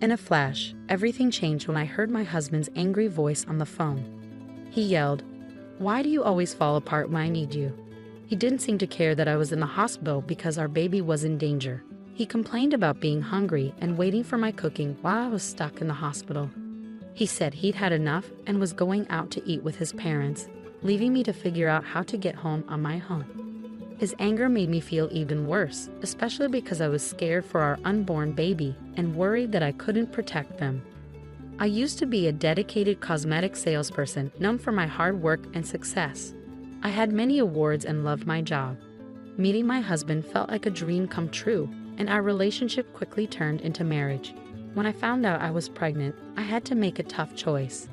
In a flash, everything changed when I heard my husband's angry voice on the phone. He yelled, "Why do you always fall apart when I need you?" He didn't seem to care that I was in the hospital because our baby was in danger. He complained about being hungry and waiting for my cooking while I was stuck in the hospital. He said he'd had enough and was going out to eat with his parents, leaving me to figure out how to get home on my own. His anger made me feel even worse, especially because I was scared for our unborn baby and worried that I couldn't protect them. I used to be a dedicated cosmetic salesperson known for my hard work and success. I had many awards and loved my job. Meeting my husband felt like a dream come true, and our relationship quickly turned into marriage. When I found out I was pregnant, I had to make a tough choice.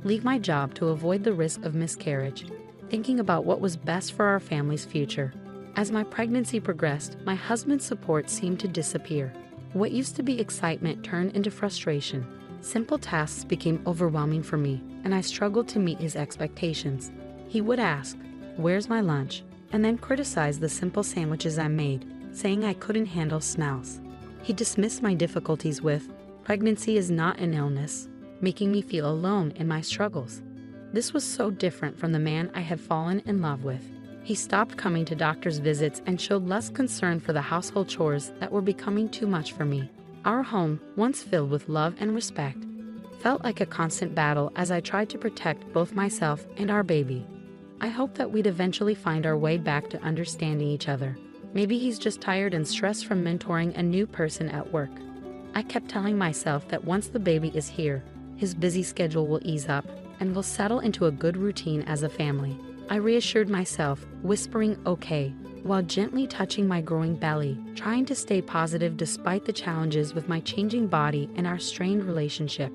Leave my job to avoid the risk of miscarriage, thinking about what was best for our family's future. As my pregnancy progressed, my husband's support seemed to disappear. What used to be excitement turned into frustration. Simple tasks became overwhelming for me, and I struggled to meet his expectations. He would ask, "Where's my lunch?" and then criticize the simple sandwiches I made, saying I couldn't handle smells. He dismissed my difficulties with, "Pregnancy is not an illness," making me feel alone in my struggles. This was so different from the man I had fallen in love with. He stopped coming to doctor's visits and showed less concern for the household chores that were becoming too much for me. Our home, once filled with love and respect, felt like a constant battle as I tried to protect both myself and our baby. I hoped that we'd eventually find our way back to understanding each other. Maybe he's just tired and stressed from mentoring a new person at work. I kept telling myself that once the baby is here, his busy schedule will ease up and we'll settle into a good routine as a family. I reassured myself, whispering "okay," while gently touching my growing belly, trying to stay positive despite the challenges with my changing body and our strained relationship.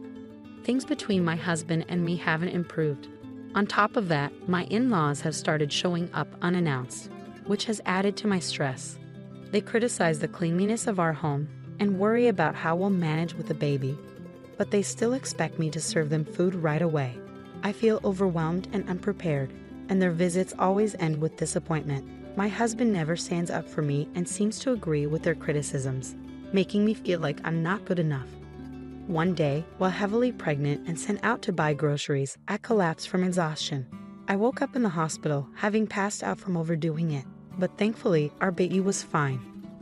Things between my husband and me haven't improved. On top of that, my in-laws have started showing up unannounced, which has added to my stress. They criticize the cleanliness of our home and worry about how we'll manage with the baby, but they still expect me to serve them food right away. I feel overwhelmed and unprepared, and their visits always end with disappointment. My husband never stands up for me and seems to agree with their criticisms, making me feel like I'm not good enough. One day, while heavily pregnant and sent out to buy groceries, I collapsed from exhaustion. I woke up in the hospital, having passed out from overdoing it, but thankfully, our baby was fine.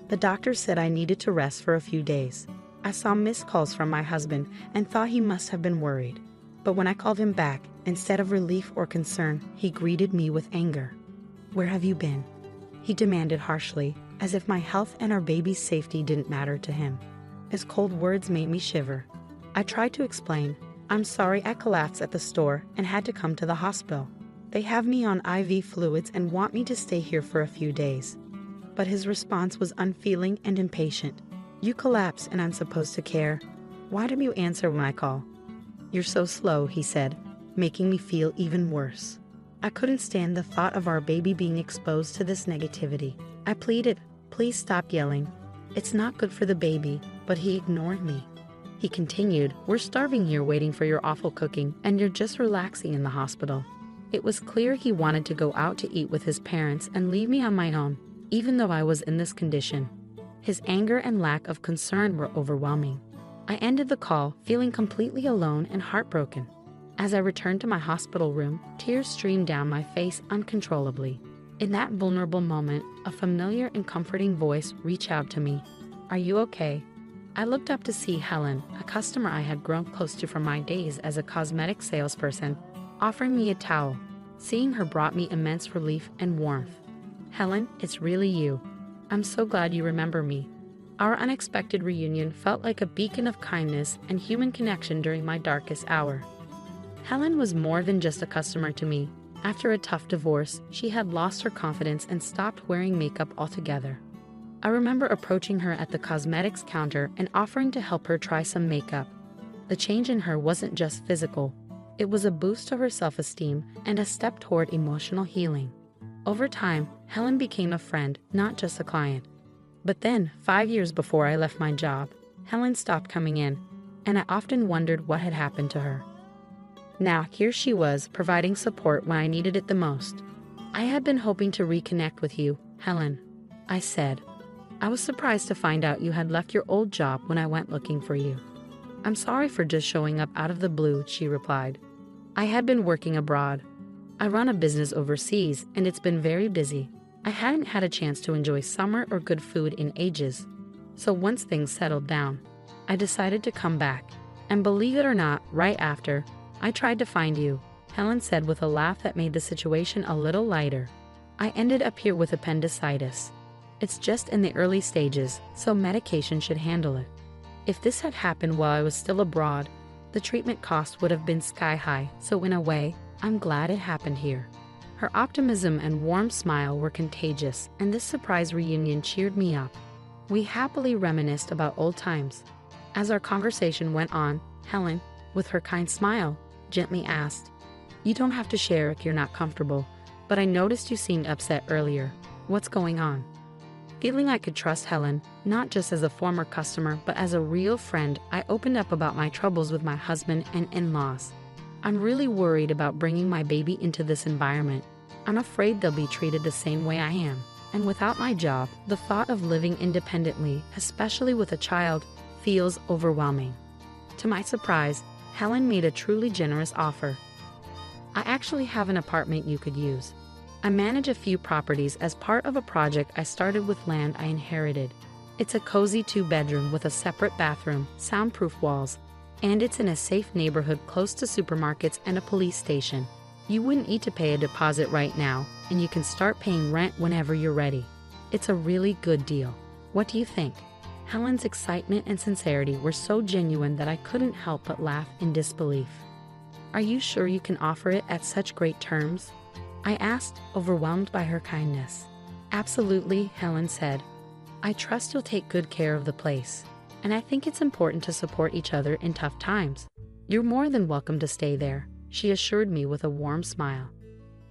The doctor said I needed to rest for a few days. I saw missed calls from my husband and thought he must have been worried. But when I called him back, instead of relief or concern, he greeted me with anger. "Where have you been?" He demanded harshly, as if my health and our baby's safety didn't matter to him. His cold words made me shiver. I tried to explain, "I'm sorry I collapsed at the store and had to come to the hospital. They have me on IV fluids and want me to stay here for a few days." But his response was unfeeling and impatient. "You collapsed and I'm supposed to care. Why don't you answer when I call?" "You're so slow," he said, making me feel even worse. I couldn't stand the thought of our baby being exposed to this negativity. I pleaded, "Please stop yelling. It's not good for the baby," but he ignored me. He continued, "We're starving here waiting for your awful cooking, and you're just relaxing in the hospital." It was clear he wanted to go out to eat with his parents and leave me on my own, even though I was in this condition. His anger and lack of concern were overwhelming. I ended the call, feeling completely alone and heartbroken. As I returned to my hospital room, tears streamed down my face uncontrollably. In that vulnerable moment, a familiar and comforting voice reached out to me. "Are you okay?" I looked up to see Helen, a customer I had grown close to from my days as a cosmetic salesperson, offering me a towel. Seeing her brought me immense relief and warmth. "Helen, it's really you. I'm so glad you remember me." Our unexpected reunion felt like a beacon of kindness and human connection during my darkest hour. Helen was more than just a customer to me. After a tough divorce, she had lost her confidence and stopped wearing makeup altogether. I remember approaching her at the cosmetics counter and offering to help her try some makeup. The change in her wasn't just physical. It was a boost to her self-esteem and a step toward emotional healing. Over time, Helen became a friend, not just a client. But then, 5 years before I left my job, Helen stopped coming in, and I often wondered what had happened to her. Now, here she was, providing support when I needed it the most. "I had been hoping to reconnect with you, Helen," I said. "I was surprised to find out you had left your old job when I went looking for you." "I'm sorry for just showing up out of the blue," she replied. I had been working abroad. I run a business overseas, and it's been very busy. I hadn't had a chance to enjoy summer or good food in ages. So once things settled down, I decided to come back. And believe it or not, right after, I tried to find you, Helen said with a laugh that made the situation a little lighter. I ended up here with appendicitis. It's just in the early stages, so medication should handle it. If this had happened while I was still abroad, the treatment cost would have been sky high, so in a way, I'm glad it happened here. Her optimism and warm smile were contagious, and this surprise reunion cheered me up. We happily reminisced about old times. As our conversation went on, Helen, with her kind smile, gently asked, "You don't have to share if you're not comfortable, but I noticed you seemed upset earlier. What's going on?" Feeling I could trust Helen, not just as a former customer but as a real friend, I opened up about my troubles with my husband and in-laws. "I'm really worried about bringing my baby into this environment. I'm afraid they'll be treated the same way I am. And without my job, the thought of living independently, especially with a child, feels overwhelming." To my surprise, Helen made a truly generous offer. "I actually have an apartment you could use. I manage a few properties as part of a project I started with land I inherited. It's a cozy 2-bedroom with a separate bathroom, soundproof walls, and it's in a safe neighborhood close to supermarkets and a police station. You wouldn't need to pay a deposit right now, and you can start paying rent whenever you're ready. It's a really good deal. What do you think?" Helen's excitement and sincerity were so genuine that I couldn't help but laugh in disbelief. "Are you sure you can offer it at such great terms?" I asked, overwhelmed by her kindness. "Absolutely," Helen said. "I trust you'll take good care of the place, and I think it's important to support each other in tough times. You're more than welcome to stay there," she assured me with a warm smile.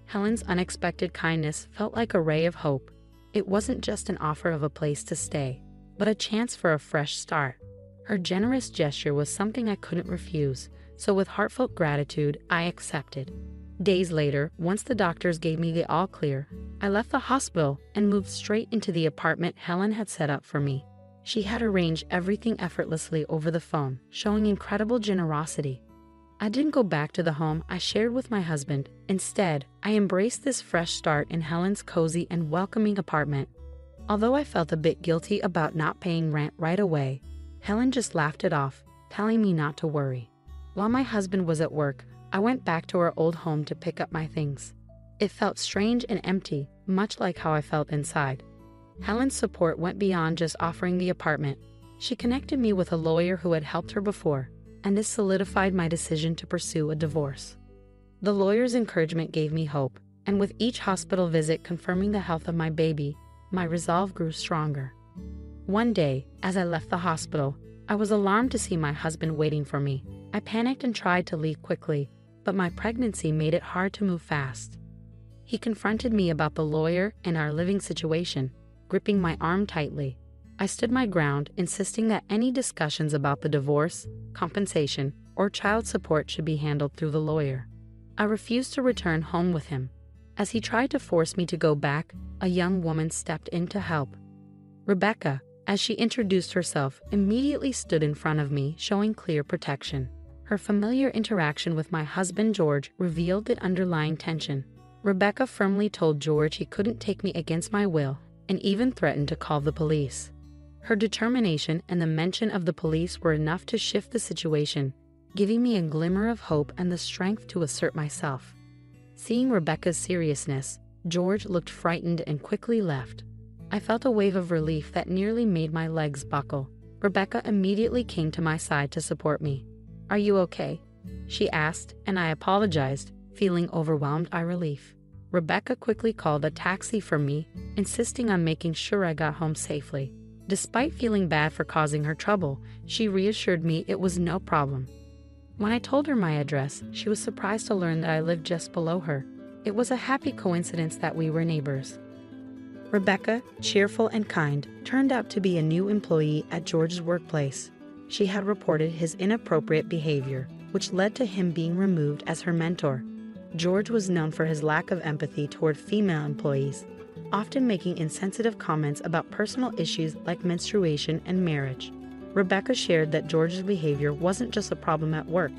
Helen's unexpected kindness felt like a ray of hope. It wasn't just an offer of a place to stay, but a chance for a fresh start. Her generous gesture was something I couldn't refuse, so with heartfelt gratitude, I accepted. Days later, once the doctors gave me the all clear, I left the hospital and moved straight into the apartment Helen had set up for me. She had arranged everything effortlessly over the phone, showing incredible generosity. I didn't go back to the home I shared with my husband. Instead, I embraced this fresh start in Helen's cozy and welcoming apartment. Although I felt a bit guilty about not paying rent right away, Helen just laughed it off, telling me not to worry. While my husband was at work, I went back to our old home to pick up my things. It felt strange and empty, much like how I felt inside. Helen's support went beyond just offering the apartment. She connected me with a lawyer who had helped her before, and this solidified my decision to pursue a divorce. The lawyer's encouragement gave me hope, and with each hospital visit confirming the health of my baby, my resolve grew stronger. One day, as I left the hospital, I was alarmed to see my husband waiting for me. I panicked and tried to leave quickly, but my pregnancy made it hard to move fast. He confronted me about the lawyer and our living situation, gripping my arm tightly. I stood my ground, insisting that any discussions about the divorce, compensation, or child support should be handled through the lawyer. I refused to return home with him. As he tried to force me to go back, a young woman stepped in to help. Rebecca, as she introduced herself, immediately stood in front of me, showing clear protection. Her familiar interaction with my husband George revealed the underlying tension. Rebecca firmly told George he couldn't take me against my will, and even threatened to call the police. Her determination and the mention of the police were enough to shift the situation, giving me a glimmer of hope and the strength to assert myself. Seeing Rebecca's seriousness, George looked frightened and quickly left. I felt a wave of relief that nearly made my legs buckle. Rebecca immediately came to my side to support me. "Are you okay?" she asked, and I apologized, feeling overwhelmed by relief. Rebecca quickly called a taxi for me, insisting on making sure I got home safely. Despite feeling bad for causing her trouble, she reassured me it was no problem. When I told her my address, she was surprised to learn that I lived just below her. It was a happy coincidence that we were neighbors. Rebecca, cheerful and kind, turned out to be a new employee at George's workplace. She had reported his inappropriate behavior, which led to him being removed as her mentor. George was known for his lack of empathy toward female employees, often making insensitive comments about personal issues like menstruation and marriage. Rebecca shared that George's behavior wasn't just a problem at work.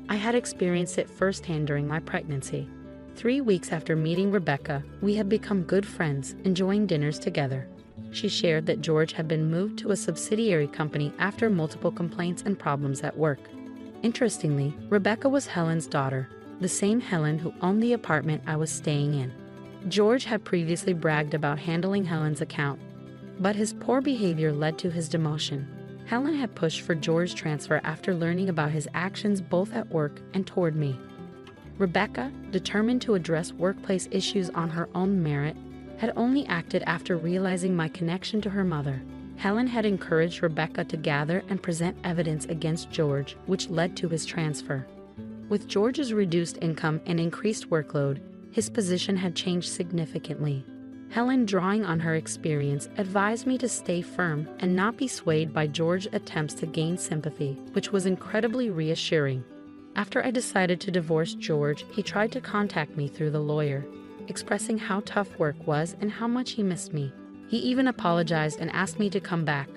I had experienced it firsthand during my pregnancy. 3 weeks after meeting Rebecca, we had become good friends, enjoying dinners together. She shared that George had been moved to a subsidiary company after multiple complaints and problems at work. Interestingly, Rebecca was Helen's daughter, the same Helen who owned the apartment I was staying in. George had previously bragged about handling Helen's account, but his poor behavior led to his demotion. Helen had pushed for George's transfer after learning about his actions both at work and toward me. Rebecca, determined to address workplace issues on her own merit, had only acted after realizing my connection to her mother. Helen had encouraged Rebecca to gather and present evidence against George, which led to his transfer. With George's reduced income and increased workload, his position had changed significantly. Helen, drawing on her experience, advised me to stay firm and not be swayed by George's attempts to gain sympathy, which was incredibly reassuring. After I decided to divorce George, he tried to contact me through the lawyer, expressing how tough work was and how much he missed me. He even apologized and asked me to come back,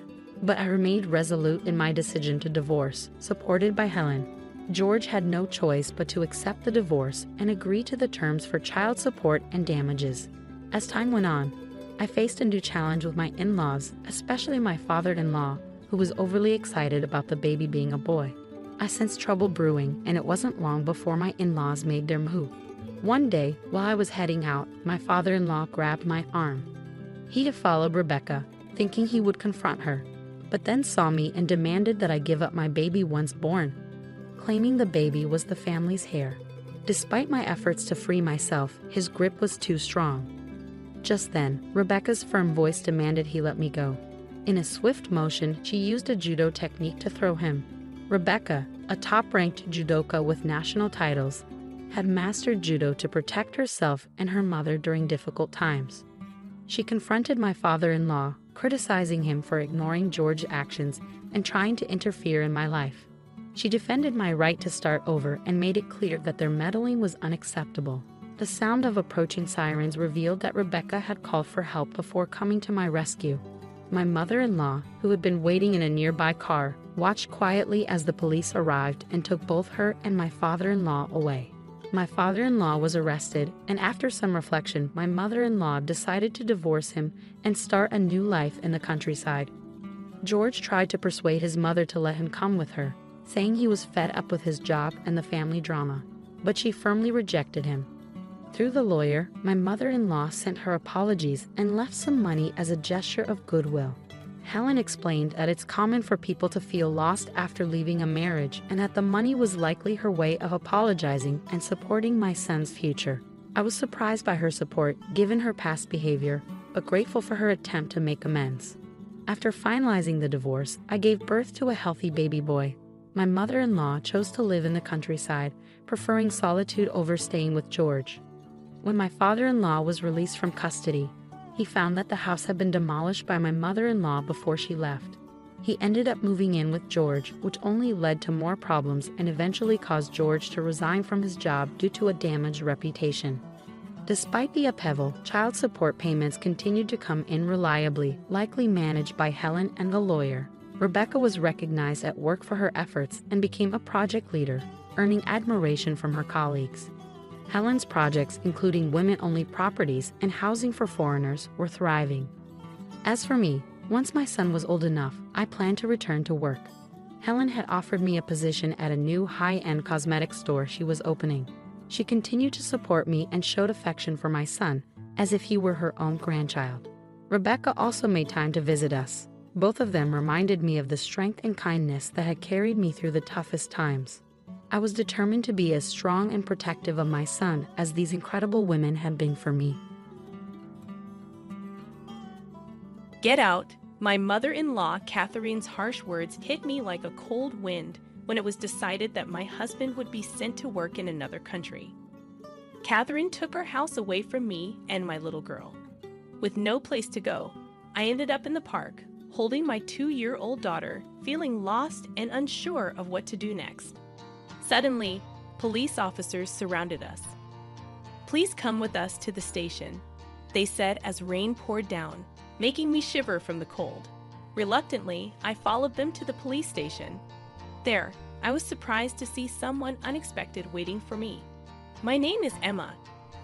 but I remained resolute in my decision to divorce, supported by Helen. George had no choice but to accept the divorce and agree to the terms for child support and damages. As time went on, I faced a new challenge with my in-laws, especially my father-in-law, who was overly excited about the baby being a boy. I sensed trouble brewing, and it wasn't long before my in-laws made their move. One day, while I was heading out, my father-in-law grabbed my arm. He had followed Rebecca, thinking he would confront her, but then saw me and demanded that I give up my baby once born, claiming the baby was the family's heir. Despite my efforts to free myself, his grip was too strong. Just then, Rebecca's firm voice demanded he let me go. In a swift motion, she used a judo technique to throw him. Rebecca, a top-ranked judoka with national titles, had mastered judo to protect herself and her mother during difficult times. She confronted my father-in-law, criticizing him for ignoring George's actions and trying to interfere in my life. She defended my right to start over and made it clear that their meddling was unacceptable. The sound of approaching sirens revealed that Rebecca had called for help before coming to my rescue. My mother-in-law, who had been waiting in a nearby car, watched quietly as the police arrived and took both her and my father-in-law away. My father-in-law was arrested, and after some reflection, my mother-in-law decided to divorce him and start a new life in the countryside. George tried to persuade his mother to let him come with her, saying he was fed up with his job and the family drama, but she firmly rejected him. Through the lawyer, my mother-in-law sent her apologies and left some money as a gesture of goodwill. Helen explained that it's common for people to feel lost after leaving a marriage and that the money was likely her way of apologizing and supporting my son's future. I was surprised by her support, given her past behavior, but grateful for her attempt to make amends. After finalizing the divorce, I gave birth to a healthy baby boy. My mother-in-law chose to live in the countryside, preferring solitude over staying with George. When my father-in-law was released from custody, he found that the house had been demolished by my mother-in-law before she left. He ended up moving in with George, which only led to more problems and eventually caused George to resign from his job due to a damaged reputation. Despite the upheaval, child support payments continued to come in reliably, likely managed by Helen and the lawyer. Rebecca was recognized at work for her efforts and became a project leader, earning admiration from her colleagues. Helen's projects, including women-only properties and housing for foreigners, were thriving. As for me, once my son was old enough, I planned to return to work. Helen had offered me a position at a new high-end cosmetics store she was opening. She continued to support me and showed affection for my son, as if he were her own grandchild. Rebecca also made time to visit us. Both of them reminded me of the strength and kindness that had carried me through the toughest times. I was determined to be as strong and protective of my son as these incredible women had been for me. Get out! My mother-in-law, Catherine's harsh words hit me like a cold wind when it was decided that my husband would be sent to work in another country. Catherine took our house away from me and my little girl. With no place to go, I ended up in the park, holding my 2-year-old daughter, feeling lost and unsure of what to do next. Suddenly, police officers surrounded us. "Please come with us to the station," they said as rain poured down, making me shiver from the cold. Reluctantly, I followed them to the police station. There, I was surprised to see someone unexpected waiting for me. My name is Emma,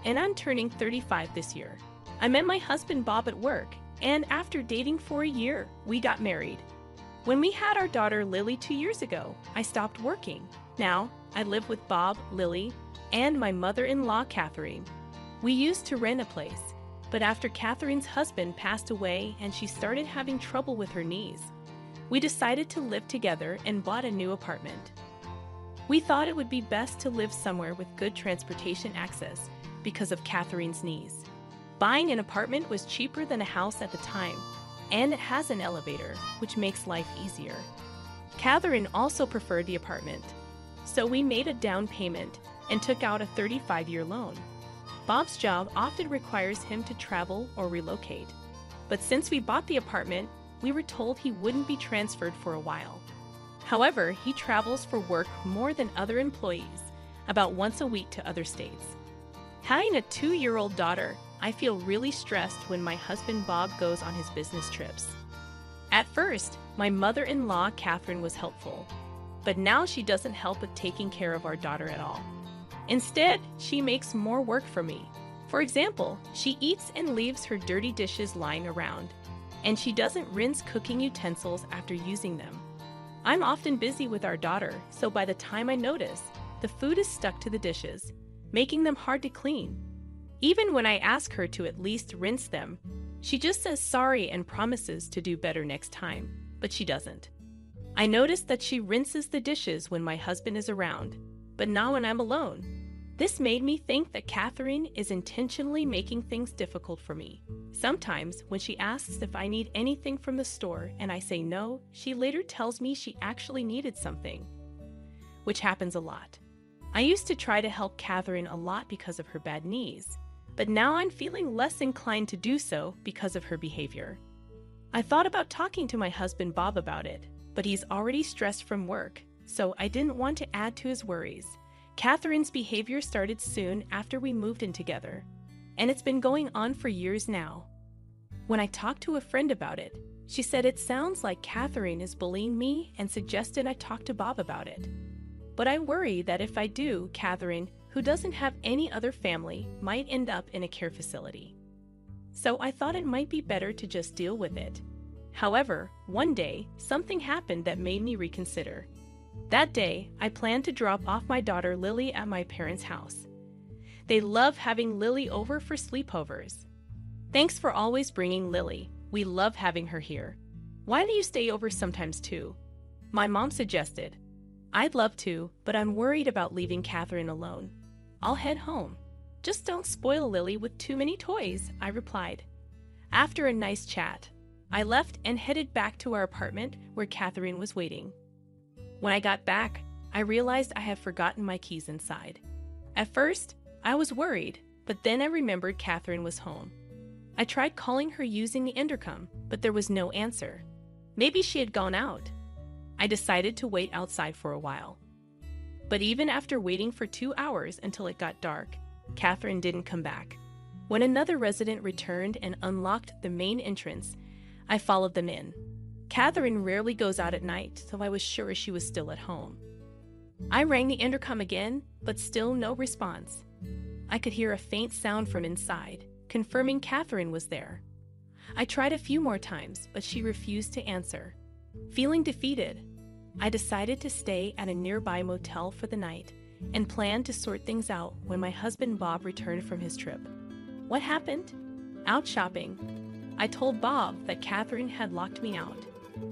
and I'm turning 35 this year. I met my husband Bob at work, and after dating for a year, we got married. When we had our daughter Lily 2 years ago, I stopped working. Now, I live with Bob, Lily, and my mother-in-law, Catherine. We used to rent a place, but after Catherine's husband passed away and she started having trouble with her knees, we decided to live together and bought a new apartment. We thought it would be best to live somewhere with good transportation access because of Catherine's knees. Buying an apartment was cheaper than a house at the time, and it has an elevator, which makes life easier. Catherine also preferred the apartment, so we made a down payment and took out a 35-year loan. Bob's job often requires him to travel or relocate, but since we bought the apartment, we were told he wouldn't be transferred for a while. However, he travels for work more than other employees, about once a week to other states. Having a 2-year-old daughter, I feel really stressed when my husband Bob goes on his business trips. At first, my mother-in-law Catherine was helpful, but now she doesn't help with taking care of our daughter at all. Instead, she makes more work for me. For example, she eats and leaves her dirty dishes lying around, and she doesn't rinse cooking utensils after using them. I'm often busy with our daughter, so by the time I notice, the food is stuck to the dishes, making them hard to clean. Even when I ask her to at least rinse them, she just says sorry and promises to do better next time, but she doesn't. I notice that she rinses the dishes when my husband is around, but not when I'm alone. This made me think that Catherine is intentionally making things difficult for me. Sometimes, when she asks if I need anything from the store and I say no, she later tells me she actually needed something, which happens a lot. I used to try to help Catherine a lot because of her bad knees, but now I'm feeling less inclined to do so because of her behavior. I thought about talking to my husband Bob about it, but he's already stressed from work, so I didn't want to add to his worries. Catherine's behavior started soon after we moved in together, and it's been going on for years now. When I talked to a friend about it, she said it sounds like Catherine is bullying me and suggested I talk to Bob about it. But I worry that if I do, Catherine, who doesn't have any other family, might end up in a care facility. So I thought it might be better to just deal with it. However, one day, something happened that made me reconsider. That day, I planned to drop off my daughter Lily at my parents' house. They love having Lily over for sleepovers. Thanks for always bringing Lily. We love having her here. Why do you stay over sometimes too? My mom suggested. I'd love to, but I'm worried about leaving Catherine alone. I'll head home. Just don't spoil Lily with too many toys, I replied. After a nice chat, I left and headed back to our apartment where Catherine was waiting. When I got back, I realized I had forgotten my keys inside. At first, I was worried, but then I remembered Catherine was home. I tried calling her using the intercom, but there was no answer. Maybe she had gone out. I decided to wait outside for a while. But even after waiting for 2 hours until it got dark, Catherine didn't come back. When another resident returned and unlocked the main entrance, I followed them in. Catherine rarely goes out at night, so I was sure she was still at home. I rang the intercom again, but still no response. I could hear a faint sound from inside, confirming Catherine was there. I tried a few more times, but she refused to answer. Feeling defeated, I decided to stay at a nearby motel for the night and planned to sort things out when my husband Bob returned from his trip. What happened? Out shopping. I told Bob that Catherine had locked me out.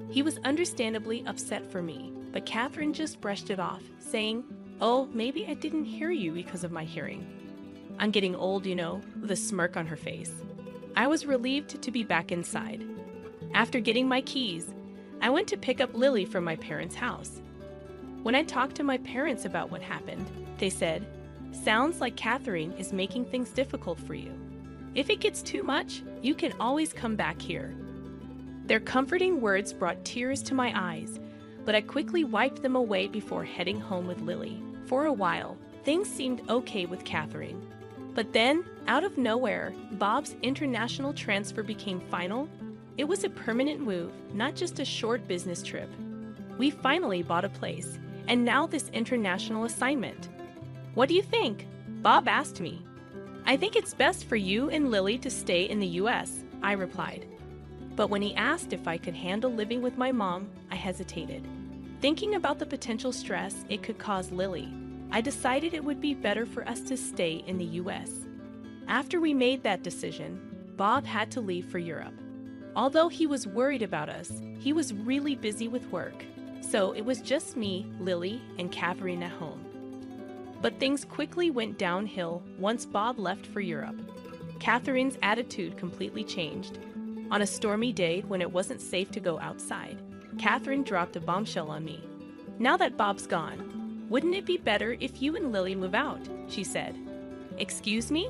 He was understandably upset for me, but Catherine just brushed it off, saying, "Oh, maybe I didn't hear you because of my hearing." I'm getting old, with a smirk on her face. I was relieved to be back inside. After getting my keys, I went to pick up Lily from my parents' house. When I talked to my parents about what happened, they said, "Sounds like Catherine is making things difficult for you. If it gets too much, you can always come back here." Their comforting words brought tears to my eyes, but I quickly wiped them away before heading home with Lily. For a while, things seemed okay with Catherine. But then, out of nowhere, Bob's international transfer became final, It was a permanent move, not just a short business trip. We finally bought a place, and now this international assignment. What do you think? Bob asked me. I think it's best for you and Lily to stay in the US, I replied. But when he asked if I could handle living with my mom, I hesitated. Thinking about the potential stress it could cause Lily, I decided it would be better for us to stay in the US. After we made that decision, Bob had to leave for Europe. Although he was worried about us, he was really busy with work, so it was just me, Lily, and Catherine at home. But things quickly went downhill once Bob left for Europe. Catherine's attitude completely changed. On a stormy day when it wasn't safe to go outside, Catherine dropped a bombshell on me. Now that Bob's gone, wouldn't it be better if you and Lily move out? She said. Excuse me?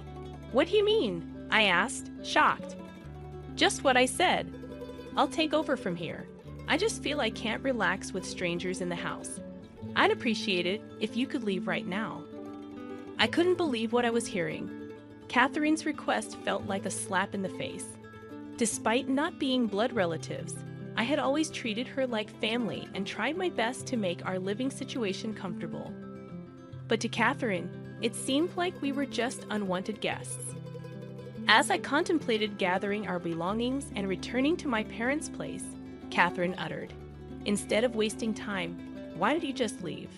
What do you mean? I asked, shocked. Just what I said. I'll take over from here. I just feel I can't relax with strangers in the house. I'd appreciate it if you could leave right now. I couldn't believe what I was hearing. Catherine's request felt like a slap in the face. Despite not being blood relatives, I had always treated her like family and tried my best to make our living situation comfortable. But to Catherine, it seemed like we were just unwanted guests. As I contemplated gathering our belongings and returning to my parents' place, Catherine uttered, "Instead of wasting time, why don't you just leave?"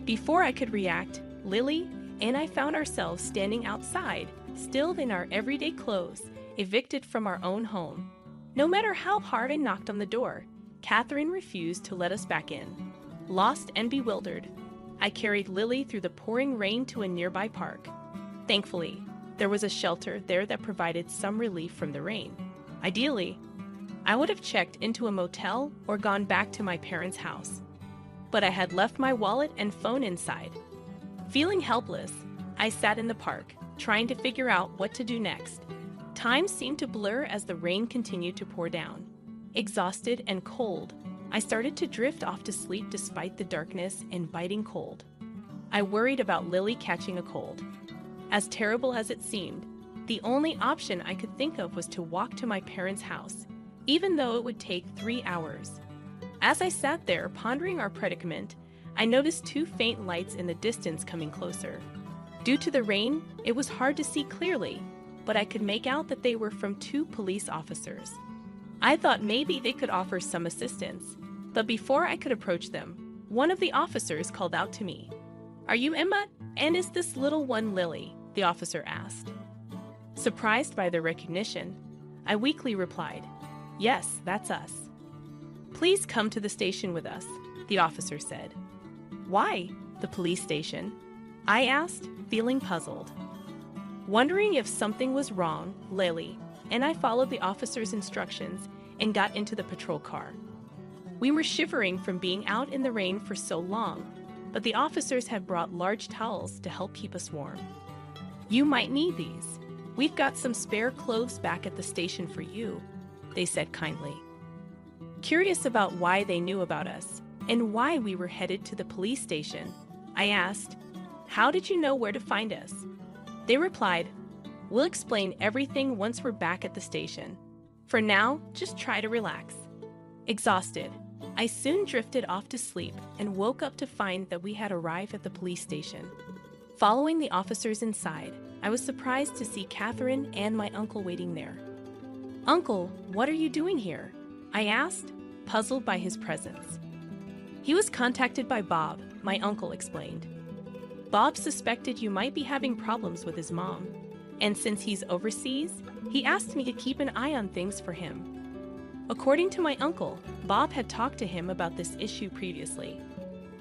Before I could react, Lily and I found ourselves standing outside, still in our everyday clothes, evicted from our own home. No matter how hard I knocked on the door, Catherine refused to let us back in. Lost and bewildered, I carried Lily through the pouring rain to a nearby park. Thankfully, there was a shelter there that provided some relief from the rain. Ideally, I would have checked into a motel or gone back to my parents' house. But I had left my wallet and phone inside. Feeling helpless, I sat in the park, trying to figure out what to do next. Time seemed to blur as the rain continued to pour down. Exhausted and cold, I started to drift off to sleep despite the darkness and biting cold. I worried about Lily catching a cold. As terrible as it seemed, the only option I could think of was to walk to my parents' house, even though it would take 3 hours. As I sat there pondering our predicament, I noticed 2 faint lights in the distance coming closer. Due to the rain, it was hard to see clearly, but I could make out that they were from 2 police officers. I thought maybe they could offer some assistance, but before I could approach them, one of the officers called out to me. "Are you Emma? And is this little one Lily?" the officer asked. Surprised by their recognition, I weakly replied, "Yes, that's us." "Please come to the station with us," the officer said. "Why, the police station?" I asked, feeling puzzled. Wondering if something was wrong, Lily and I followed the officer's instructions and got into the patrol car. We were shivering from being out in the rain for so long, but the officers had brought large towels to help keep us warm. "You might need these. We've got some spare clothes back at the station for you," they said kindly. Curious about why they knew about us and why we were headed to the police station, I asked, "How did you know where to find us?" They replied, "We'll explain everything once we're back at the station. For now, just try to relax." Exhausted, I soon drifted off to sleep and woke up to find that we had arrived at the police station. Following the officers inside, I was surprised to see Catherine and my uncle waiting there. "Uncle, what are you doing here?" I asked, puzzled by his presence. "He was contacted by Bob," my uncle explained. "Bob suspected you might be having problems with his mom, and since he's overseas, he asked me to keep an eye on things for him." According to my uncle, Bob had talked to him about this issue previously.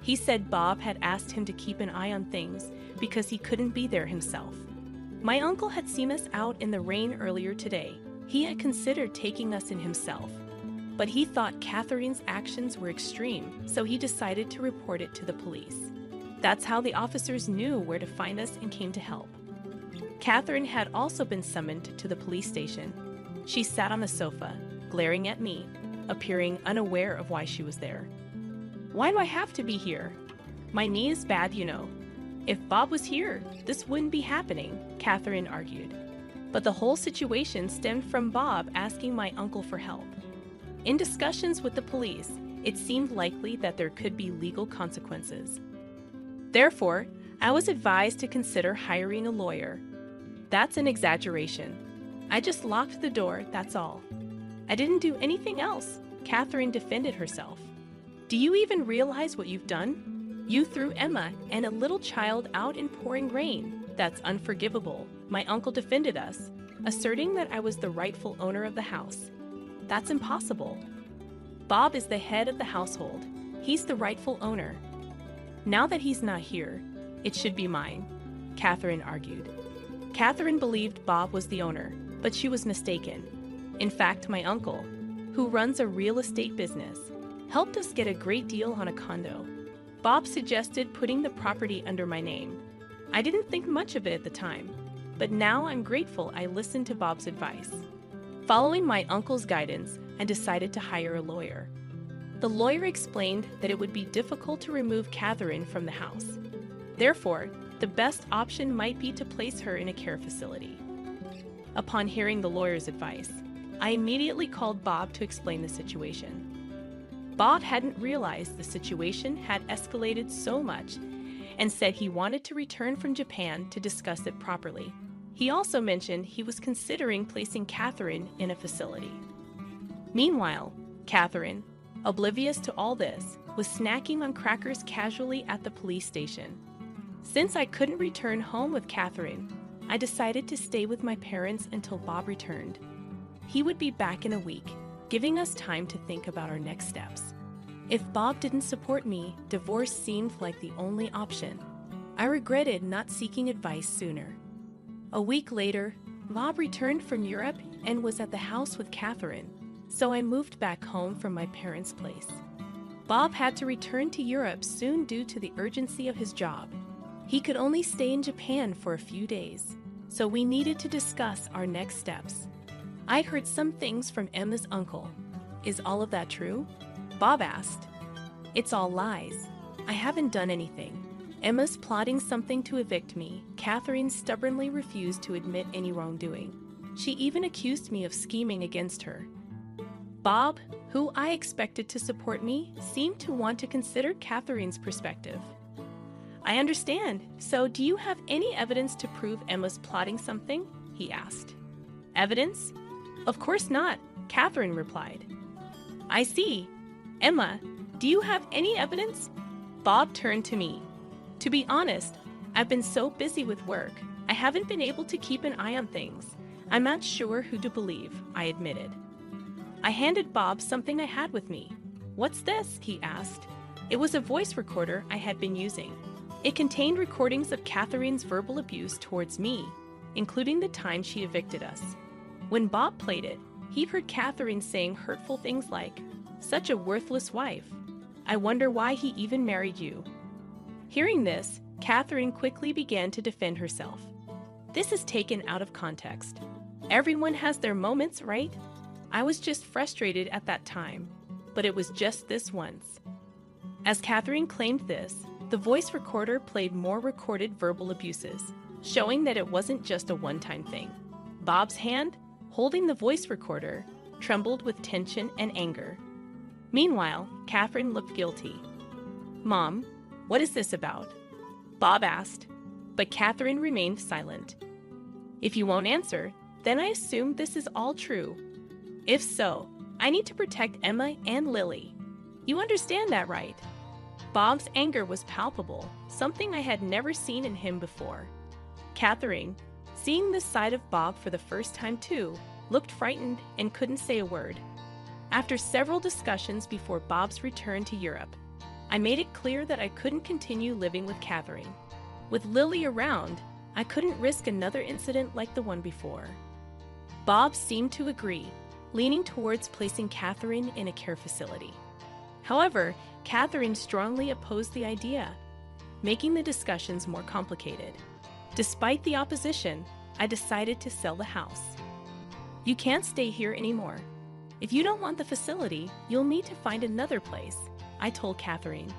He said Bob had asked him to keep an eye on things because he couldn't be there himself. My uncle had seen us out in the rain earlier today. He had considered taking us in himself, but he thought Catherine's actions were extreme, so he decided to report it to the police. That's how the officers knew where to find us and came to help. Catherine had also been summoned to the police station. She sat on the sofa, glaring at me, appearing unaware of why she was there. "Why do I have to be here? My knee is bad, you know. If Bob was here, this wouldn't be happening," Catherine argued. But the whole situation stemmed from Bob asking my uncle for help. In discussions with the police, it seemed likely that there could be legal consequences. Therefore, I was advised to consider hiring a lawyer. That's an exaggeration. I just locked the door, that's all. I didn't do anything else, Catherine defended herself. Do you even realize what you've done? You threw Emma and a little child out in pouring rain. That's unforgivable. My uncle defended us, asserting that I was the rightful owner of the house. That's impossible. Bob is the head of the household. He's the rightful owner. Now that he's not here, it should be mine, Catherine argued. Catherine believed Bob was the owner, but she was mistaken. In fact, my uncle, who runs a real estate business, helped us get a great deal on a condo. Bob suggested putting the property under my name. I didn't think much of it at the time, but now I'm grateful I listened to Bob's advice. Following my uncle's guidance, I decided to hire a lawyer. The lawyer explained that it would be difficult to remove Catherine from the house. Therefore, the best option might be to place her in a care facility. Upon hearing the lawyer's advice, I immediately called Bob to explain the situation. Bob hadn't realized the situation had escalated so much and said he wanted to return from Japan to discuss it properly. He also mentioned he was considering placing Catherine in a facility. Meanwhile, Catherine, oblivious to all this, was snacking on crackers casually at the police station. Since I couldn't return home with Catherine, I decided to stay with my parents until Bob returned. He would be back in a week, giving us time to think about our next steps. If Bob didn't support me, divorce seemed like the only option. I regretted not seeking advice sooner. A week later, Bob returned from Europe and was at the house with Catherine, so I moved back home from my parents' place. Bob had to return to Europe soon due to the urgency of his job. He could only stay in Japan for a few days, so we needed to discuss our next steps. I heard some things from Emma's uncle. Is all of that true? Bob asked. It's all lies. I haven't done anything. Emma's plotting something to evict me. Catherine stubbornly refused to admit any wrongdoing. She even accused me of scheming against her. Bob, who I expected to support me, seemed to want to consider Catherine's perspective. I understand. So do you have any evidence to prove Emma's plotting something? He asked. Evidence? Of course not, Catherine replied. I see. Emma, do you have any evidence? Bob turned to me. To be honest, I've been so busy with work, I haven't been able to keep an eye on things. I'm not sure who to believe, I admitted. I handed Bob something I had with me. What's this? He asked. It was a voice recorder I had been using. It contained recordings of Catherine's verbal abuse towards me, including the time she evicted us. When Bob played it, he heard Catherine saying hurtful things like, "Such a worthless wife. I wonder why he even married you." Hearing this, Catherine quickly began to defend herself. This is taken out of context. Everyone has their moments, right? I was just frustrated at that time, but it was just this once. As Catherine claimed this, the voice recorder played more recorded verbal abuses, showing that it wasn't just a one-time thing. Bob's hand, holding the voice recorder, trembled with tension and anger. Meanwhile, Catherine looked guilty. "Mom, what is this about?" Bob asked, but Catherine remained silent. "If you won't answer, then I assume this is all true. If so, I need to protect Emma and Lily. You understand that, right?" Bob's anger was palpable, something I had never seen in him before. Catherine, seeing this side of Bob for the first time too, looked frightened and couldn't say a word. After several discussions before Bob's return to Europe, I made it clear that I couldn't continue living with Catherine. With Lily around, I couldn't risk another incident like the one before. Bob seemed to agree, leaning towards placing Catherine in a care facility. However, Catherine strongly opposed the idea, making the discussions more complicated. Despite the opposition, I decided to sell the house. "You can't stay here anymore. If you don't want the facility, you'll need to find another place," I told Catherine.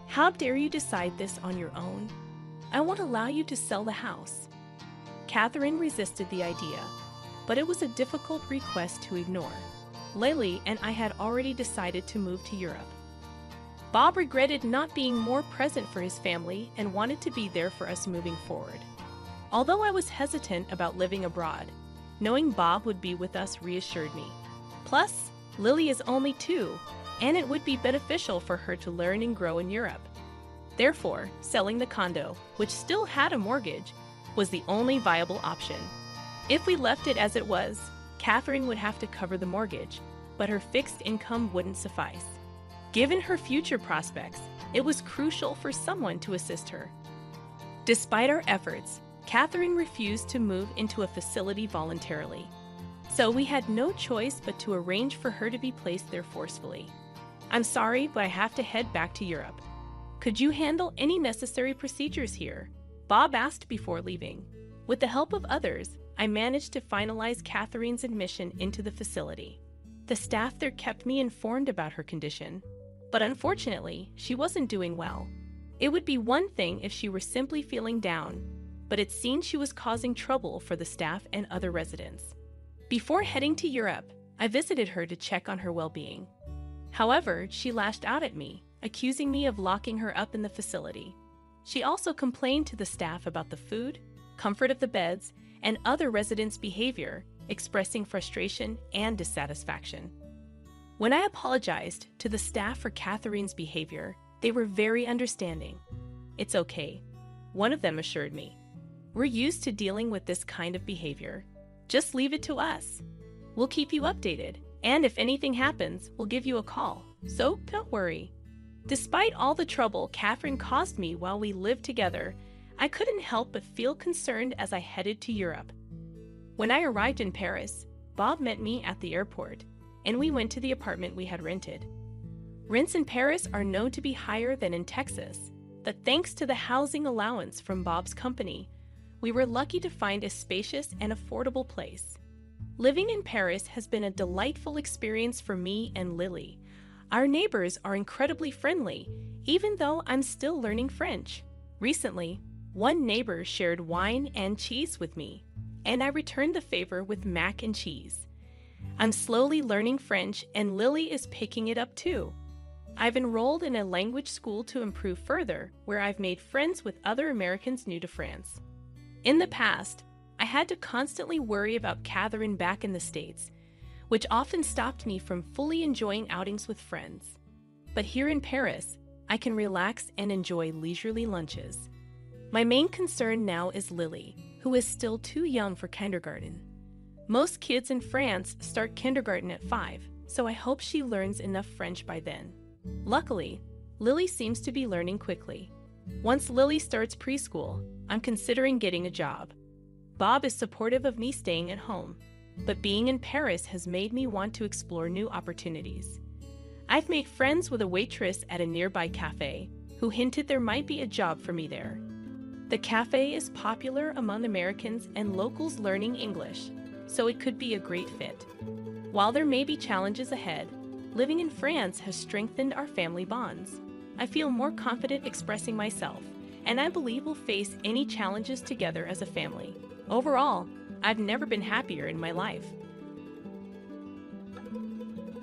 "How dare you decide this on your own? I won't allow you to sell the house." Catherine resisted the idea, but it was a difficult request to ignore. Lily and I had already decided to move to Europe. Bob regretted not being more present for his family and wanted to be there for us moving forward. Although I was hesitant about living abroad, knowing Bob would be with us reassured me. Plus, Lily is only 2, and it would be beneficial for her to learn and grow in Europe. Therefore, selling the condo, which still had a mortgage, was the only viable option. If we left it as it was, Catherine would have to cover the mortgage, but her fixed income wouldn't suffice. Given her future prospects, it was crucial for someone to assist her. Despite our efforts, Catherine refused to move into a facility voluntarily. So we had no choice but to arrange for her to be placed there forcefully. I'm sorry, but I have to head back to Europe. Could you handle any necessary procedures here? Bob asked before leaving. With the help of others, I managed to finalize Catherine's admission into the facility. The staff there kept me informed about her condition, but unfortunately, she wasn't doing well. It would be one thing if she were simply feeling down, but it seemed she was causing trouble for the staff and other residents. Before heading to Europe, I visited her to check on her well-being. However, she lashed out at me, accusing me of locking her up in the facility. She also complained to the staff about the food, comfort of the beds, and other residents' behavior, expressing frustration and dissatisfaction. When I apologized to the staff for Catherine's behavior, they were very understanding. "It's okay," one of them assured me. "We're used to dealing with this kind of behavior. Just leave it to us. We'll keep you updated, and if anything happens, we'll give you a call, so don't worry." Despite all the trouble Catherine caused me while we lived together, I couldn't help but feel concerned as I headed to Europe. When I arrived in Paris, Bob met me at the airport, and we went to the apartment we had rented. Rents in Paris are known to be higher than in Texas, but thanks to the housing allowance from Bob's company, we were lucky to find a spacious and affordable place. Living in Paris has been a delightful experience for me and Lily. Our neighbors are incredibly friendly, even though I'm still learning French. Recently, one neighbor shared wine and cheese with me, and I returned the favor with mac and cheese. I'm slowly learning French, and Lily is picking it up too. I've enrolled in a language school to improve further, where I've made friends with other Americans new to France. In the past, I had to constantly worry about Catherine back in the States, which often stopped me from fully enjoying outings with friends. But here in Paris, I can relax and enjoy leisurely lunches. My main concern now is Lily, who is still too young for kindergarten. Most kids in France start kindergarten at 5, so I hope she learns enough French by then. Luckily, Lily seems to be learning quickly. Once Lily starts preschool, I'm considering getting a job. Bob is supportive of me staying at home, but being in Paris has made me want to explore new opportunities. I've made friends with a waitress at a nearby cafe who hinted there might be a job for me there. The cafe is popular among Americans and locals learning English, so it could be a great fit. While there may be challenges ahead, living in France has strengthened our family bonds. I feel more confident expressing myself, and I believe we'll face any challenges together as a family. Overall, I've never been happier in my life.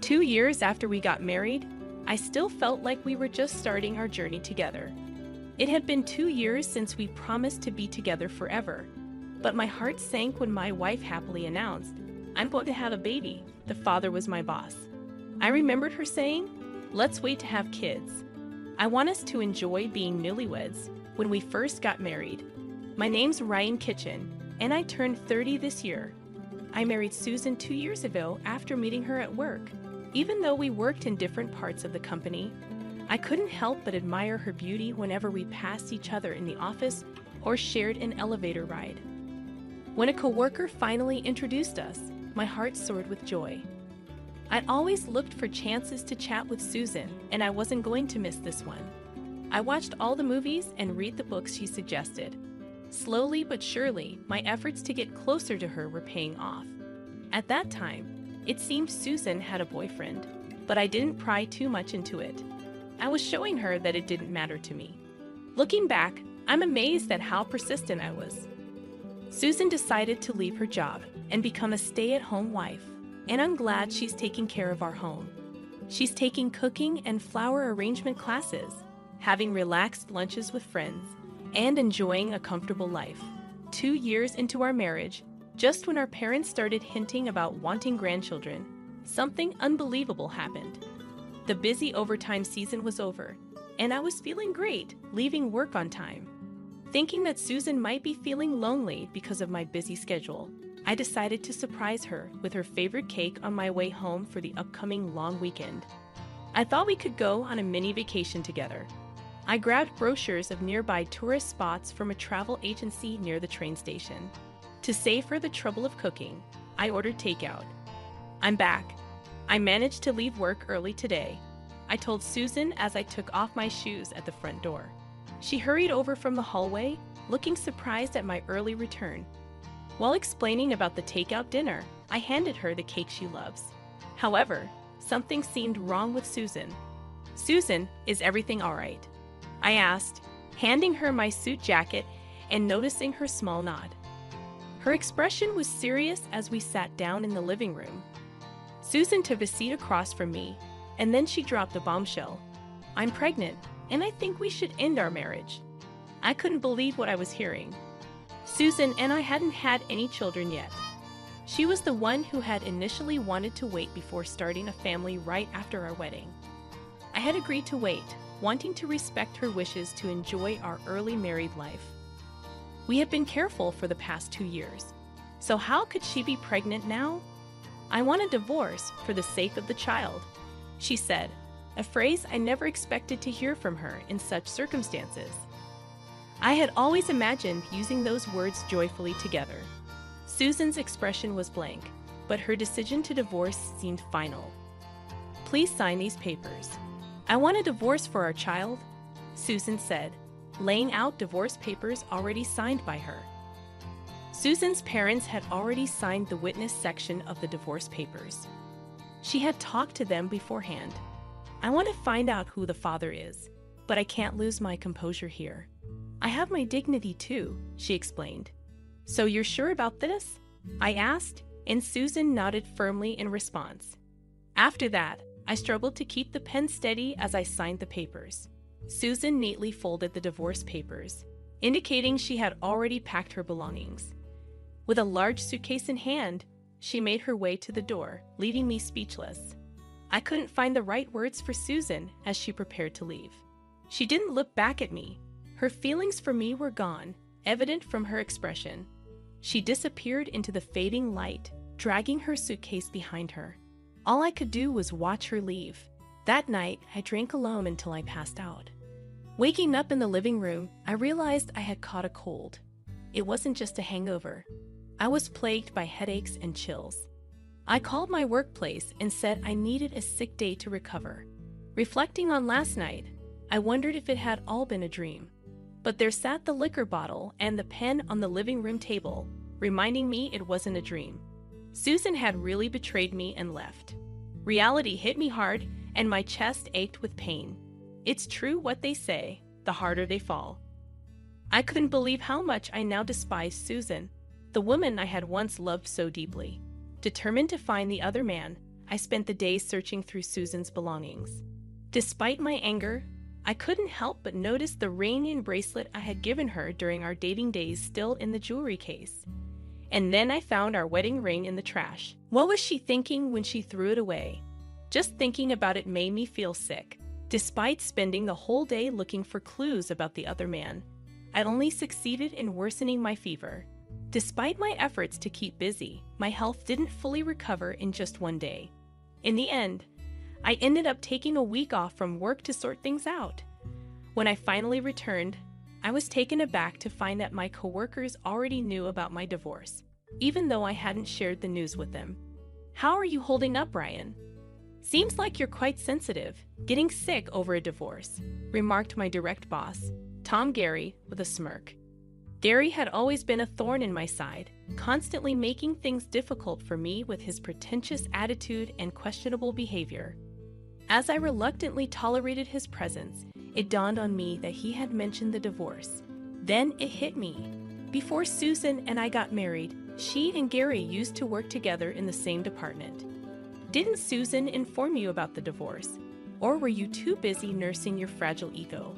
2 years after we got married, I still felt like we were just starting our journey together. It had been 2 years since we promised to be together forever, but my heart sank when my wife happily announced, "I'm going to have a baby." The father was my boss. I remembered her saying, "Let's wait to have kids. I want us to enjoy being newlyweds when we first got married." My name's Ryan Kitchen, and I turned 30 this year. I married Susan 2 years ago after meeting her at work. Even though we worked in different parts of the company, I couldn't help but admire her beauty whenever we passed each other in the office or shared an elevator ride. When a coworker finally introduced us, my heart soared with joy. I'd always looked for chances to chat with Susan, and I wasn't going to miss this one. I watched all the movies and read the books she suggested. Slowly but surely, my efforts to get closer to her were paying off. At that time, it seemed Susan had a boyfriend, but I didn't pry too much into it. I was showing her that it didn't matter to me. Looking back, I'm amazed at how persistent I was. Susan decided to leave her job and become a stay-at-home wife, and I'm glad she's taking care of our home. She's taking cooking and flower arrangement classes, having relaxed lunches with friends, and enjoying a comfortable life. 2 years into our marriage, just when our parents started hinting about wanting grandchildren, something unbelievable happened. The busy overtime season was over, and I was feeling great, leaving work on time. Thinking that Susan might be feeling lonely because of my busy schedule, I decided to surprise her with her favorite cake on my way home for the upcoming long weekend. I thought we could go on a mini vacation together. I grabbed brochures of nearby tourist spots from a travel agency near the train station. To save her the trouble of cooking, I ordered takeout. I'm back. I managed to leave work early today, I told Susan as I took off my shoes at the front door. She hurried over from the hallway, looking surprised at my early return. While explaining about the takeout dinner, I handed her the cake she loves. However, something seemed wrong with Susan. "Susan, is everything all right?" I asked, handing her my suit jacket and noticing her small nod. Her expression was serious as we sat down in the living room. Susan took a seat across from me, and then she dropped a bombshell. "I'm pregnant, and I think we should end our marriage." I couldn't believe what I was hearing. Susan and I hadn't had any children yet. She was the one who had initially wanted to wait before starting a family right after our wedding. I had agreed to wait, wanting to respect her wishes to enjoy our early married life. We had been careful for the past 2 years, so how could she be pregnant now? "I want a divorce for the sake of the child," she said, a phrase I never expected to hear from her in such circumstances. I had always imagined using those words joyfully together. Susan's expression was blank, but her decision to divorce seemed final. "Please sign these papers." "I want a divorce for our child," Susan said, laying out divorce papers already signed by her. Susan's parents had already signed the witness section of the divorce papers. She had talked to them beforehand. "I want to find out who the father is, but I can't lose my composure here. I have my dignity too," she explained. "So you're sure about this?" I asked, and Susan nodded firmly in response. After that, I struggled to keep the pen steady as I signed the papers. Susan neatly folded the divorce papers, indicating she had already packed her belongings. With a large suitcase in hand, she made her way to the door, leaving me speechless. I couldn't find the right words for Susan as she prepared to leave. She didn't look back at me. Her feelings for me were gone, evident from her expression. She disappeared into the fading light, dragging her suitcase behind her. All I could do was watch her leave. That night, I drank alone until I passed out. Waking up in the living room, I realized I had caught a cold. It wasn't just a hangover. I was plagued by headaches and chills. I called my workplace and said I needed a sick day to recover. Reflecting on last night, I wondered if it had all been a dream. But there sat the liquor bottle and the pen on the living room table, reminding me it wasn't a dream. Susan had really betrayed me and left. Reality hit me hard, and my chest ached with pain. It's true what they say, the harder they fall. I couldn't believe how much I now despised Susan, the woman I had once loved so deeply. Determined to find the other man, I spent the day searching through Susan's belongings. Despite my anger, I couldn't help but notice the ring and bracelet I had given her during our dating days still in the jewelry case. And then I found our wedding ring in the trash. What was she thinking when she threw it away? Just thinking about it made me feel sick. Despite spending the whole day looking for clues about the other man, I'd only succeeded in worsening my fever. Despite my efforts to keep busy, my health didn't fully recover in just one day. In the end, I ended up taking a week off from work to sort things out. When I finally returned, I was taken aback to find that my coworkers already knew about my divorce, even though I hadn't shared the news with them. "How are you holding up, Ryan? Seems like you're quite sensitive, getting sick over a divorce," remarked my direct boss, Tom Gary, with a smirk. Gary had always been a thorn in my side, constantly making things difficult for me with his pretentious attitude and questionable behavior. As I reluctantly tolerated his presence, it dawned on me that he had mentioned the divorce. Then it hit me. Before Susan and I got married, she and Gary used to work together in the same department. Didn't Susan inform you about the divorce? Or were you too busy nursing your fragile ego?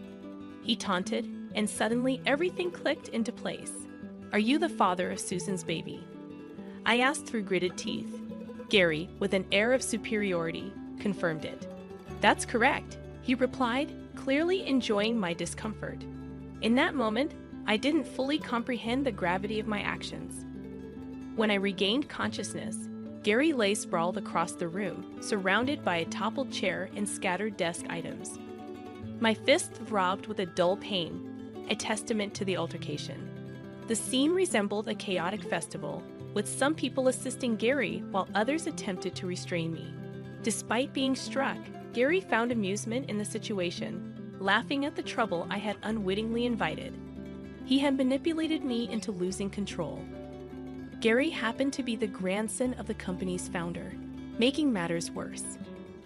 He taunted, and suddenly everything clicked into place. Are you the father of Susan's baby? I asked through gritted teeth. Gary, with an air of superiority, confirmed it. That's correct, he replied, clearly enjoying my discomfort. In that moment, I didn't fully comprehend the gravity of my actions. When I regained consciousness, Gary lay sprawled across the room, surrounded by a toppled chair and scattered desk items. My fist throbbed with a dull pain, a testament to the altercation. The scene resembled a chaotic festival, with some people assisting Gary while others attempted to restrain me. Despite being struck, Gary found amusement in the situation, laughing at the trouble I had unwittingly invited. He had manipulated me into losing control. Gary happened to be the grandson of the company's founder, making matters worse.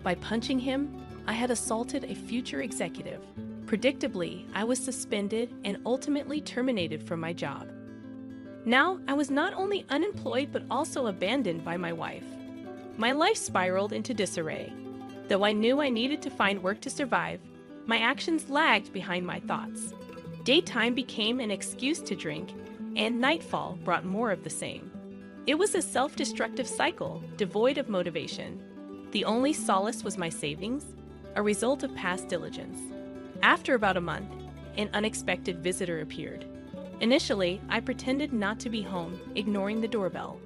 By punching him, I had assaulted a future executive. Predictably, I was suspended and ultimately terminated from my job. Now, I was not only unemployed but also abandoned by my wife. My life spiraled into disarray. Though I knew I needed to find work to survive, my actions lagged behind my thoughts. Daytime became an excuse to drink, and nightfall brought more of the same. It was a self-destructive cycle, devoid of motivation. The only solace was my savings, a result of past diligence. After about a month, an unexpected visitor appeared. Initially, I pretended not to be home, ignoring the doorbell.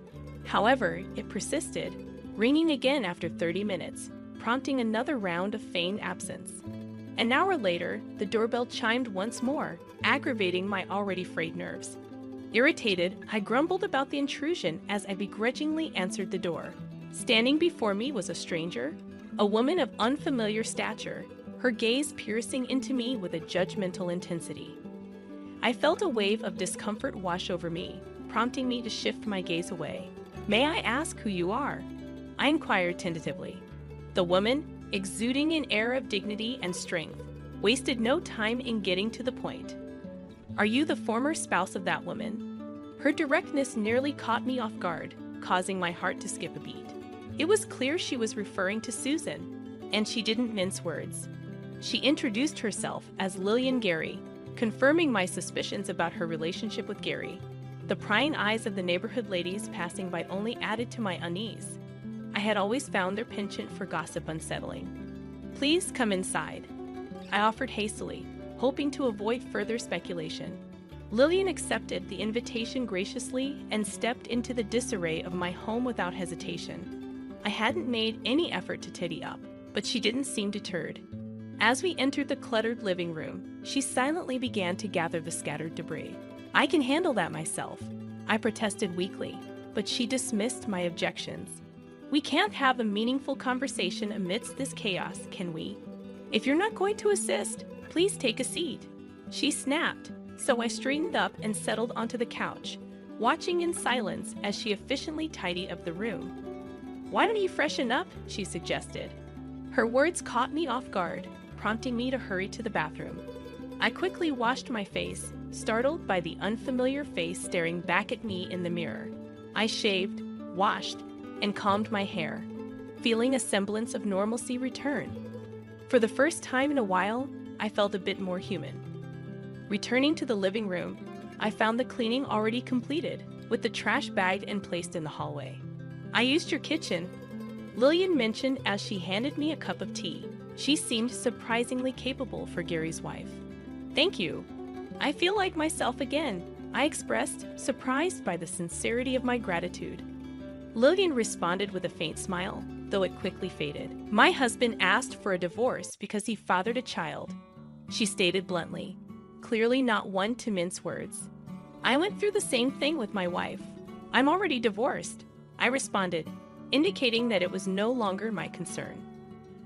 However, it persisted, ringing again after 30 minutes, prompting another round of feigned absence. An hour later, the doorbell chimed once more, aggravating my already frayed nerves. Irritated, I grumbled about the intrusion as I begrudgingly answered the door. Standing before me was a stranger, a woman of unfamiliar stature, her gaze piercing into me with a judgmental intensity. I felt a wave of discomfort wash over me, prompting me to shift my gaze away. "May I ask who you are?" I inquired tentatively. The woman, exuding an air of dignity and strength, wasted no time in getting to the point. "Are you the former spouse of that woman?" Her directness nearly caught me off guard, causing my heart to skip a beat. It was clear she was referring to Susan, and she didn't mince words. She introduced herself as Lillian Gary, confirming my suspicions about her relationship with Gary. The prying eyes of the neighborhood ladies passing by only added to my unease. I had always found their penchant for gossip unsettling. "Please come inside," I offered hastily, hoping to avoid further speculation. Lillian accepted the invitation graciously and stepped into the disarray of my home without hesitation. I hadn't made any effort to tidy up, but she didn't seem deterred. As we entered the cluttered living room, she silently began to gather the scattered debris. "I can handle that myself," I protested weakly, but she dismissed my objections. "We can't have a meaningful conversation amidst this chaos, can we? If you're not going to assist, please take a seat." She snapped, so I straightened up and settled onto the couch, watching in silence as she efficiently tidied up the room. "Why don't you freshen up?" she suggested. Her words caught me off guard, prompting me to hurry to the bathroom. I quickly washed my face, startled by the unfamiliar face staring back at me in the mirror. I shaved, washed, and combed my hair, feeling a semblance of normalcy return. For the first time in a while, I felt a bit more human. Returning to the living room, I found the cleaning already completed, with the trash bagged and placed in the hallway. "I used your kitchen," Lillian mentioned as she handed me a cup of tea. She seemed surprisingly capable for Gary's wife. "Thank you. I feel like myself again," I expressed, surprised by the sincerity of my gratitude. Lillian responded with a faint smile, though it quickly faded. "My husband asked for a divorce because he fathered a child," she stated bluntly, clearly not one to mince words. "I went through the same thing with my wife. I'm already divorced," I responded, indicating that it was no longer my concern.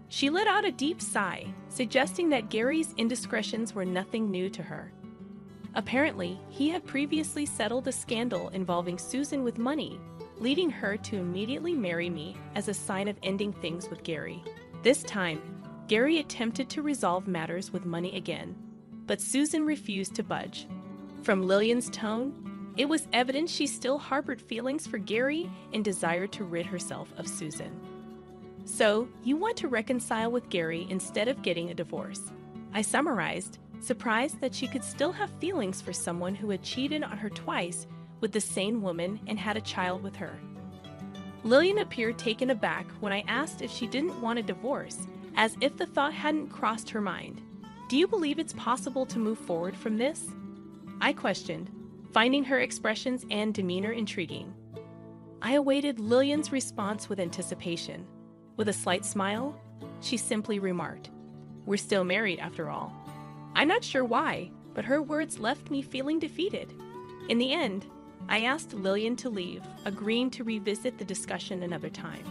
She let out a deep sigh, suggesting that Gary's indiscretions were nothing new to her. Apparently, he had previously settled a scandal involving Susan with money, leading her to immediately marry me as a sign of ending things with Gary. This time, Gary attempted to resolve matters with money again, but Susan refused to budge. From Lillian's tone, It was evident she still harbored feelings for Gary and desired to rid herself of Susan. "So, you want to reconcile with Gary instead of getting a divorce," I summarized, surprised that she could still have feelings for someone who had cheated on her twice with the same woman and had a child with her. Lillian appeared taken aback when I asked if she didn't want a divorce, as if the thought hadn't crossed her mind. "Do you believe it's possible to move forward from this?" I questioned, finding her expressions and demeanor intriguing. I awaited Lillian's response with anticipation. With a slight smile, she simply remarked, "We're still married after all." I'm not sure why, but her words left me feeling defeated. In the end, I asked Lillian to leave, agreeing to revisit the discussion another time.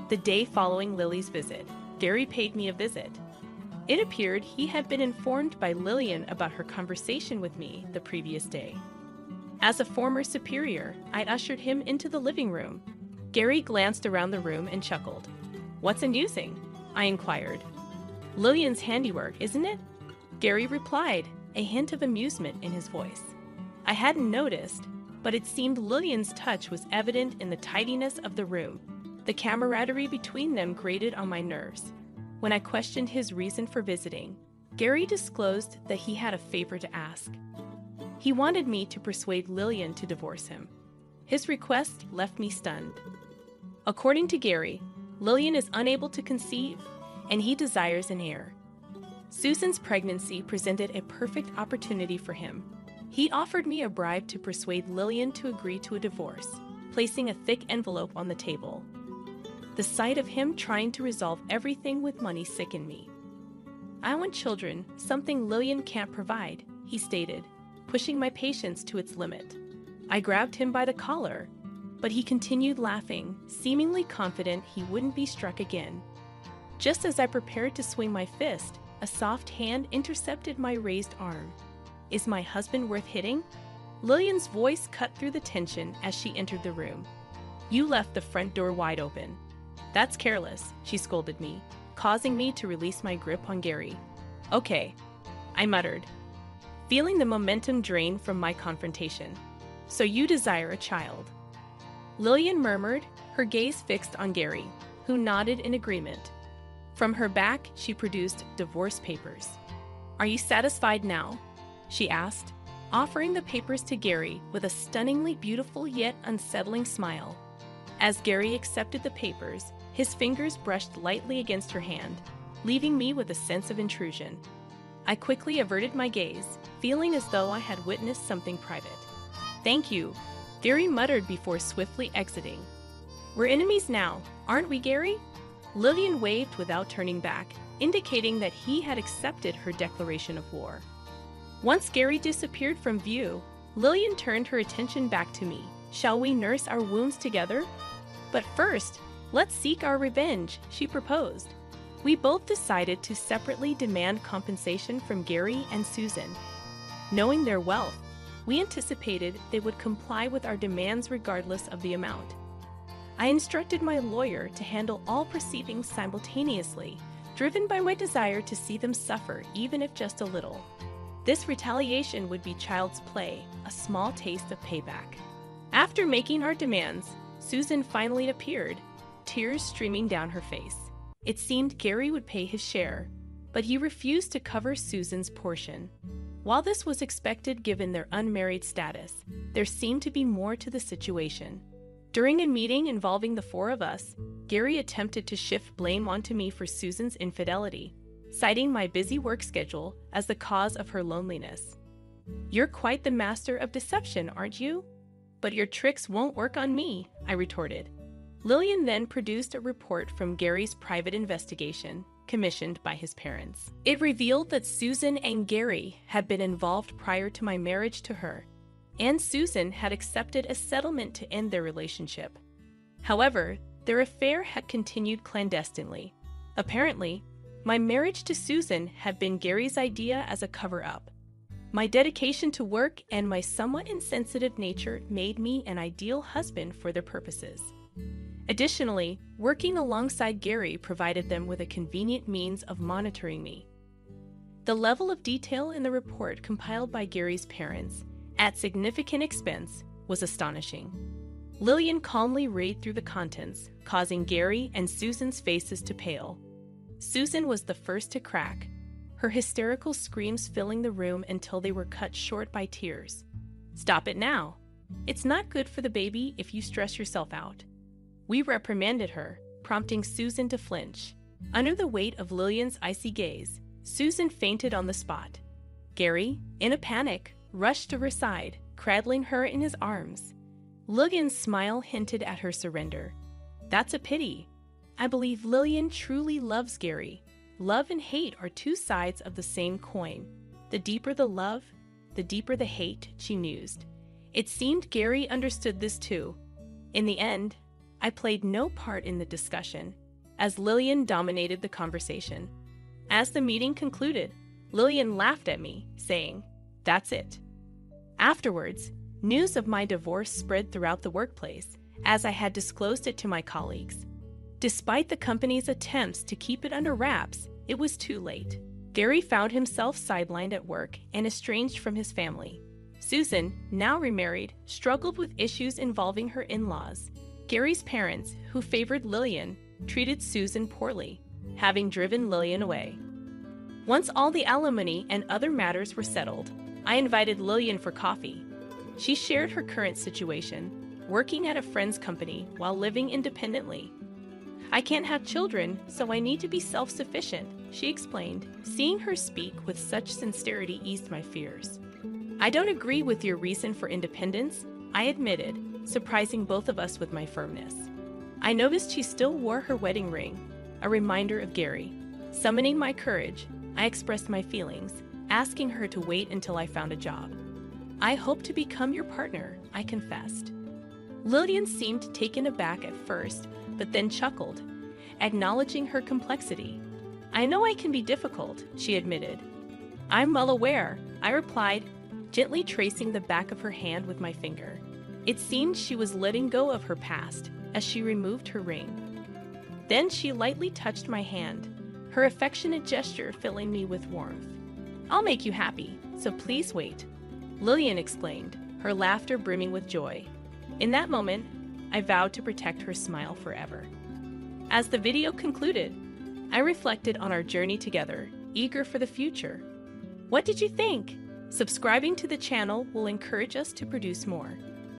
The day following Lily's visit, Gary paid me a visit. It appeared he had been informed by Lillian about her conversation with me the previous day. As a former superior, I'd ushered him into the living room. Gary glanced around the room and chuckled. "What's amusing?" I inquired. "Lillian's handiwork, isn't it?" Gary replied, a hint of amusement in his voice. I hadn't noticed, but it seemed Lillian's touch was evident in the tidiness of the room. The camaraderie between them grated on my nerves. When I questioned his reason for visiting, Gary disclosed that he had a favor to ask. He wanted me to persuade Lillian to divorce him. His request left me stunned. According to Gary, Lillian is unable to conceive, and he desires an heir. Susan's pregnancy presented a perfect opportunity for him. He offered me a bribe to persuade Lillian to agree to a divorce, placing a thick envelope on the table. The sight of him trying to resolve everything with money sickened me. "I want children, something Lillian can't provide," he stated, pushing my patience to its limit. I grabbed him by the collar, but he continued laughing, seemingly confident he wouldn't be struck again. Just as I prepared to swing my fist, a soft hand intercepted my raised arm. "Is my husband worth hitting?" Lillian's voice cut through the tension as she entered the room. "You left the front door wide open." "That's careless," she scolded me, causing me to release my grip on Gary. "Okay," I muttered, feeling the momentum drain from my confrontation. "So you desire a child." Lillian murmured, her gaze fixed on Gary, who nodded in agreement. From her back, she produced divorce papers. "Are you satisfied now?" she asked, offering the papers to Gary with a stunningly beautiful yet unsettling smile. As Gary accepted the papers, his fingers brushed lightly against her hand, leaving me with a sense of intrusion. I quickly averted my gaze, feeling as though I had witnessed something private. "Thank you," Gary muttered before swiftly exiting. "We're enemies now, aren't we, Gary?" Lillian waved without turning back, indicating that he had accepted her declaration of war. Once Gary disappeared from view, Lillian turned her attention back to me. "Shall we nurse our wounds together? But first, let's seek our revenge," she proposed. We both decided to separately demand compensation from Gary and Susan. Knowing their wealth, we anticipated they would comply with our demands regardless of the amount. I instructed my lawyer to handle all proceedings simultaneously, driven by my desire to see them suffer, even if just a little. This retaliation would be child's play, a small taste of payback. After making our demands, Susan finally appeared, tears streaming down her face. It seemed Gary would pay his share, but he refused to cover Susan's portion. While this was expected given their unmarried status, there seemed to be more to the situation. During a meeting involving the four of us, Gary attempted to shift blame onto me for Susan's infidelity, citing my busy work schedule as the cause of her loneliness. "You're quite the master of deception, aren't you? But your tricks won't work on me," I retorted. Lillian then produced a report from Gary's private investigation, commissioned by his parents. It revealed that Susan and Gary had been involved prior to my marriage to her, and Susan had accepted a settlement to end their relationship. However, their affair had continued clandestinely. Apparently, my marriage to Susan had been Gary's idea as a cover-up. My dedication to work and my somewhat insensitive nature made me an ideal husband for their purposes. Additionally, working alongside Gary provided them with a convenient means of monitoring me. The level of detail in the report compiled by Gary's parents at significant expense, was astonishing. Lillian calmly read through the contents, causing Gary and Susan's faces to pale. Susan was the first to crack, her hysterical screams filling the room until they were cut short by tears. "Stop it now. It's not good for the baby if you stress yourself out." We reprimanded her, prompting Susan to flinch. Under the weight of Lillian's icy gaze, Susan fainted on the spot. Gary, in a panic, rushed to her side, cradling her in his arms. Lillian's smile hinted at her surrender. "That's a pity. I believe Lillian truly loves Gary. Love and hate are two sides of the same coin. The deeper the love, the deeper the hate," she mused. It seemed Gary understood this too. In the end, I played no part in the discussion, as Lillian dominated the conversation. As the meeting concluded, Lillian laughed at me, saying, "That's it." Afterwards, news of my divorce spread throughout the workplace, as I had disclosed it to my colleagues. Despite the company's attempts to keep it under wraps, it was too late. Gary found himself sidelined at work and estranged from his family. Susan, now remarried, struggled with issues involving her in-laws. Gary's parents, who favored Lillian, treated Susan poorly, having driven Lillian away. Once all the alimony and other matters were settled, I invited Lillian for coffee. She shared her current situation, working at a friend's company while living independently. "I can't have children, so I need to be self-sufficient," she explained. Seeing her speak with such sincerity eased my fears. "I don't agree with your reason for independence," I admitted, surprising both of us with my firmness. I noticed she still wore her wedding ring, a reminder of Gary. Summoning my courage, I expressed my feelings, asking her to wait until I found a job. "I hope to become your partner," I confessed. Lillian seemed taken aback at first, but then chuckled, acknowledging her complexity. "I know I can be difficult," she admitted. "I'm well aware," I replied, gently tracing the back of her hand with my finger. It seemed she was letting go of her past as she removed her ring. Then she lightly touched my hand, her affectionate gesture filling me with warmth. "I'll make you happy, so please wait," Lillian explained, her laughter brimming with joy. In that moment, I vowed to protect her smile forever. As the video concluded, I reflected on our journey together, eager for the future. What did you think? Subscribing to the channel will encourage us to produce more.